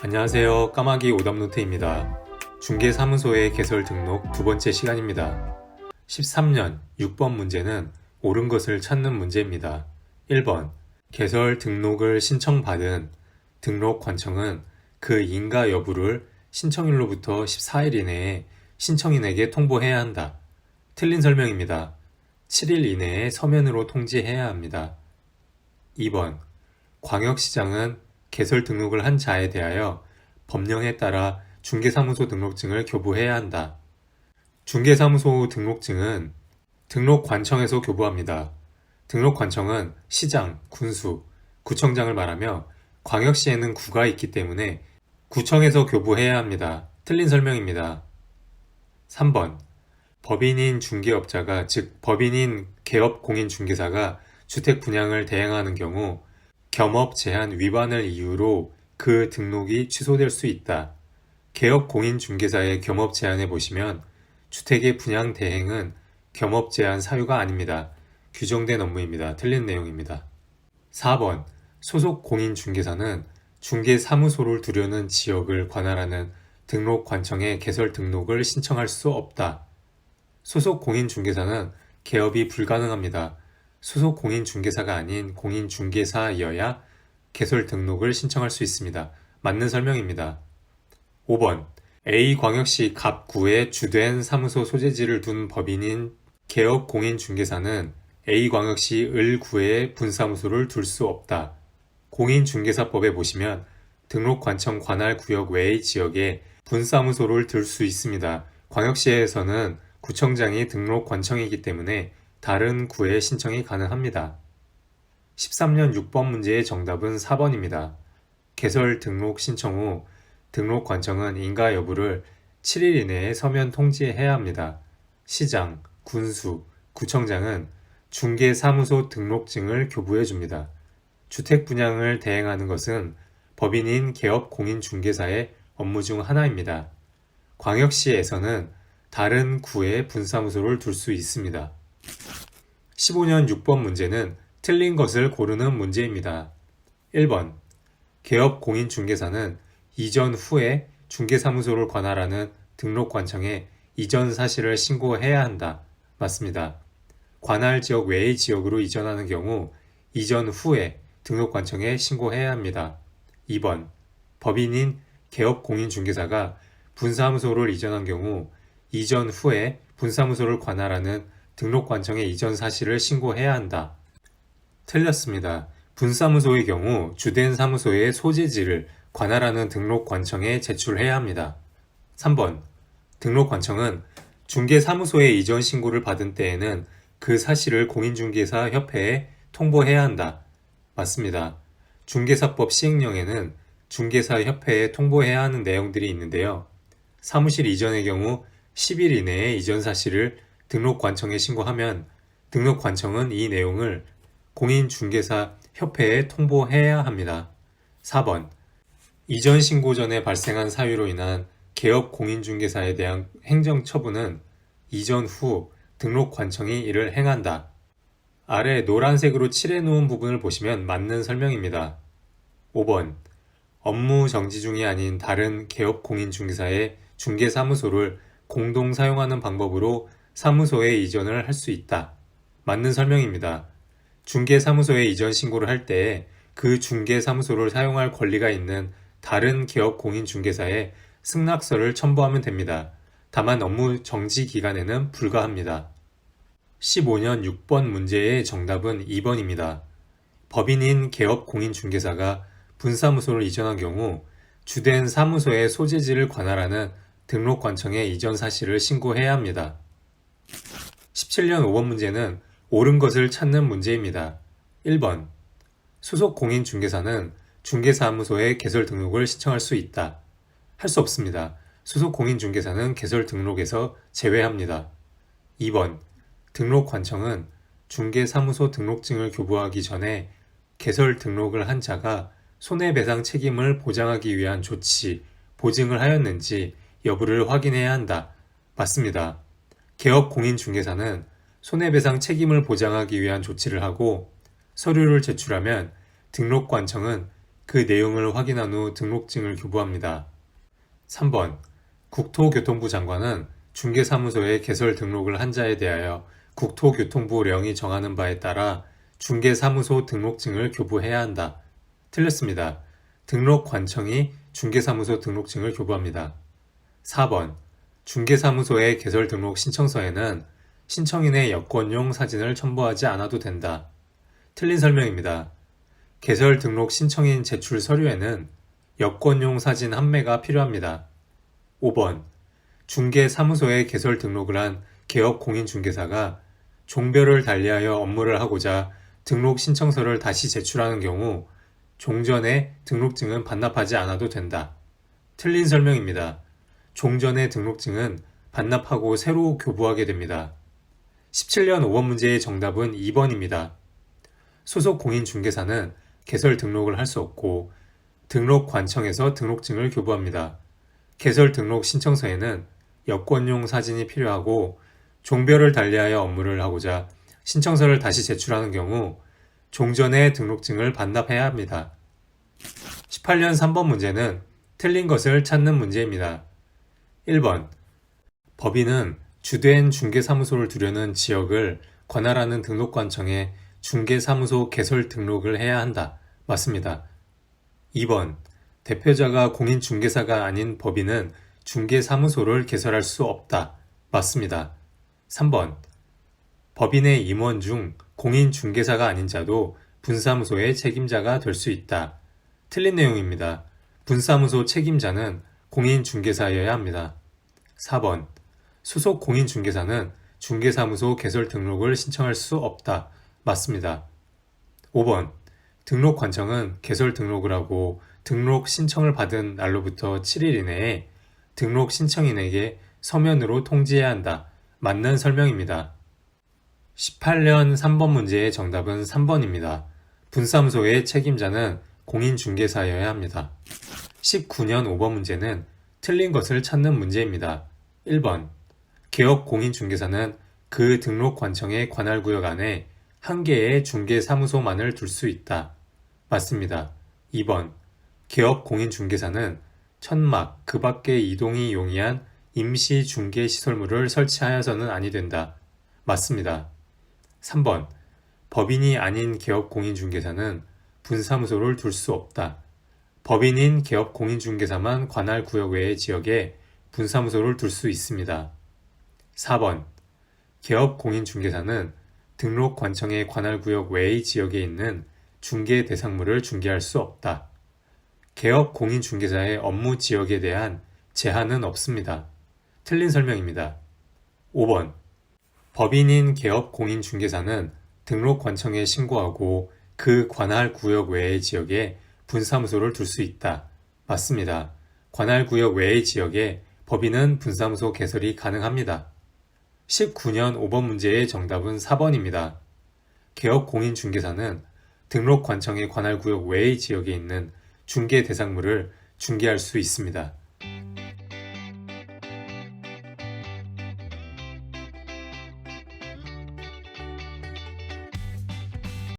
안녕하세요. 까마귀 오답노트입니다. 중개사무소의 개설 등록 두 번째 시간입니다. 13년 6번 문제는 옳은 것을 찾는 문제입니다. 1번 개설 등록을 신청받은 등록관청은 그 인가 여부를 신청일로부터 14일 이내에 신청인에게 통보해야 한다. 틀린 설명입니다. 7일 이내에 서면으로 통지해야 합니다. 2번 광역시장은 개설 등록을 한 자에 대하여 법령에 따라 중개사무소 등록증을 교부해야 한다. 중개사무소 등록증은 등록관청에서 교부합니다. 등록관청은 시장, 군수, 구청장을 말하며 광역시에는 구가 있기 때문에 구청에서 교부해야 합니다. 틀린 설명입니다. 3번 법인인 중개업자가 즉 법인인 개업공인중개사가 주택 분양을 대행하는 경우 겸업 제한 위반을 이유로 그 등록이 취소될 수 있다. 개업공인중개사의 겸업 제한에 보시면 주택의 분양 대행은 겸업 제한 사유가 아닙니다. 규정된 업무입니다. 틀린 내용입니다. 4번 소속 공인중개사는 중개사무소를 두려는 지역을 관할하는 등록관청에 개설 등록을 신청할 수 없다. 소속 공인중개사는 개업이 불가능합니다. 소속 공인중개사가 아닌 공인중개사여야 개설 등록을 신청할 수 있습니다. 맞는 설명입니다. 5번 A광역시 갑구에 주된 사무소 소재지를 둔 법인인 개업공인중개사는 A광역시 을구에 분사무소를 둘 수 없다. 공인중개사법에 보시면 등록관청 관할 구역 외의 지역에 분사무소를 둘 수 있습니다. 광역시에서는 구청장이 등록관청이기 때문에 다른 구에 신청이 가능합니다. 13년 6번 문제의 정답은 4번입니다. 개설 등록 신청 후 등록관청은 인가 여부를 7일 이내에 서면 통지해야 합니다. 시장, 군수, 구청장은 중개사무소 등록증을 교부해 줍니다. 주택 분양을 대행하는 것은 법인인 개업공인중개사의 업무 중 하나입니다. 광역시에서는 다른 구에 분사무소를 둘 수 있습니다. 15년 6번 문제는 틀린 것을 고르는 문제입니다. 1번 개업공인중개사는 이전 후에 중개사무소를 관할하는 등록관청에 이전 사실을 신고해야 한다. 맞습니다. 관할 지역 외의 지역으로 이전하는 경우 이전 후에 등록관청에 신고해야 합니다. 2번 법인인 개업공인중개사가 분사무소를 이전한 경우 이전 후에 분사무소를 관할하는 등록관청에 이전 사실을 신고해야 한다. 틀렸습니다. 분사무소의 경우 주된 사무소의 소재지를 관할하는 등록관청에 제출해야 합니다. 3번 등록관청은 중개사무소에 이전 신고를 받은 때에는 그 사실을 공인중개사 협회에 통보해야 한다. 맞습니다. 중개사법 시행령에는 중개사 협회에 통보해야 하는 내용들이 있는데요. 사무실 이전의 경우 10일 이내에 이전 사실을 등록관청에 신고하면 등록관청은 이 내용을 공인중개사 협회에 통보해야 합니다. 4번 이전 신고 전에 발생한 사유로 인한 개업 공인중개사에 대한 행정처분은 이전 후 등록관청이 이를 행한다. 아래 노란색으로 칠해놓은 부분을 보시면 맞는 설명입니다. 5번 업무 정지 중이 아닌 다른 개업 공인중개사의 중개사무소를 공동 사용하는 방법으로 사무소에 이전을 할 수 있다. 맞는 설명입니다. 중개사무소에 이전 신고를 할 때 그 중개사무소를 사용할 권리가 있는 다른 개업 공인중개사에 승낙서를 첨부하면 됩니다. 다만 업무 정지 기간에는 불가합니다. 15년 6번 문제의 정답은 2번입니다. 법인인 개업 공인중개사가 분사무소를 이전한 경우 주된 사무소의 소재지를 관할하는 등록관청에 이전 사실을 신고해야 합니다. 17년 5번 문제는 옳은 것을 찾는 문제입니다. 1번 소속 공인중개사는 중개사무소에 개설 등록을 신청할 수 있다. 할 수 없습니다. 소속 공인중개사는 개설 등록에서 제외합니다. 2번 등록관청은 중개사무소 등록증을 교부하기 전에 개설 등록을 한 자가 손해배상 책임을 보장하기 위한 조치, 보증을 하였는지 여부를 확인해야 한다. 맞습니다. 개업공인중개사는 손해배상 책임을 보장하기 위한 조치를 하고 서류를 제출하면 등록관청은 그 내용을 확인한 후 등록증을 교부합니다. 3번. 국토교통부 장관은 중개사무소의 개설 등록을 한 자에 대하여 국토교통부령이 정하는 바에 따라 중개사무소 등록증을 교부해야 한다. 틀렸습니다. 등록관청이 중개사무소 등록증을 교부합니다. 4번. 중개사무소의 개설 등록 신청서에는 신청인의 여권용 사진을 첨부하지 않아도 된다. 틀린 설명입니다. 개설 등록 신청인 제출 서류에는 여권용 사진 한 매가 필요합니다. 5번. 중개사무소에 개설 등록을 한 개업 공인중개사가 종별을 달리하여 업무를 하고자 등록 신청서를 다시 제출하는 경우 종전의 등록증은 반납하지 않아도 된다. 틀린 설명입니다. 종전의 등록증은 반납하고 새로 교부하게 됩니다. 17년 5번 문제의 정답은 2번입니다. 소속 공인중개사는 개설 등록을 할 수 없고 등록관청에서 등록증을 교부합니다. 개설 등록 신청서에는 여권용 사진이 필요하고 종별을 달리하여 업무를 하고자 신청서를 다시 제출하는 경우 종전의 등록증을 반납해야 합니다. 18년 3번 문제는 틀린 것을 찾는 문제입니다. 1번. 법인은 주된 중개사무소를 두려는 지역을 관할하는 등록관청에 중개사무소 개설 등록을 해야 한다. 맞습니다. 2번. 대표자가 공인중개사가 아닌 법인은 중개사무소를 개설할 수 없다. 맞습니다. 3번. 법인의 임원 중 공인중개사가 아닌 자도 분사무소의 책임자가 될 수 있다. 틀린 내용입니다. 분사무소 책임자는 공인중개사여야 합니다. 4번. 소속 공인중개사는 중개사무소 개설 등록을 신청할 수 없다. 맞습니다. 5번. 등록관청은 개설 등록을 하고 등록 신청을 받은 날로부터 7일 이내에 등록 신청인에게 서면으로 통지해야 한다. 맞는 설명입니다. 18년 3번 문제의 정답은 3번입니다. 분사무소의 책임자는 공인중개사여야 합니다. 19년 5번 문제는 틀린 것을 찾는 문제입니다. 1번. 개업 공인중개사는 그 등록관청의 관할구역 안에 한 개의 중개사무소만을 둘 수 있다. 맞습니다. 2번. 개업 공인중개사는 천막, 그 밖의 이동이 용이한 임시 중개시설물을 설치하여서는 아니 된다. 맞습니다. 3번. 법인이 아닌 개업 공인중개사는 분사무소를 둘 수 없다. 법인인 개업 공인중개사만 관할 구역 외의 지역에 분사무소를 둘 수 있습니다. 4번. 개업 공인중개사는 등록관청의 관할 구역 외의 지역에 있는 중개 대상물을 중개할 수 없다. 개업 공인중개사의 업무 지역에 대한 제한은 없습니다. 틀린 설명입니다. 5번. 법인인 개업 공인중개사는 등록관청에 신고하고 그 관할 구역 외의 지역에 분사무소를 둘 수 있다. 맞습니다. 관할 구역 외의 지역에 법인은 분사무소 개설이 가능합니다. 19년 5번 문제의 정답은 4번입니다. 개업 공인중개사는 등록관청의 관할 구역 외의 지역에 있는 중개 대상물을 중개할 수 있습니다.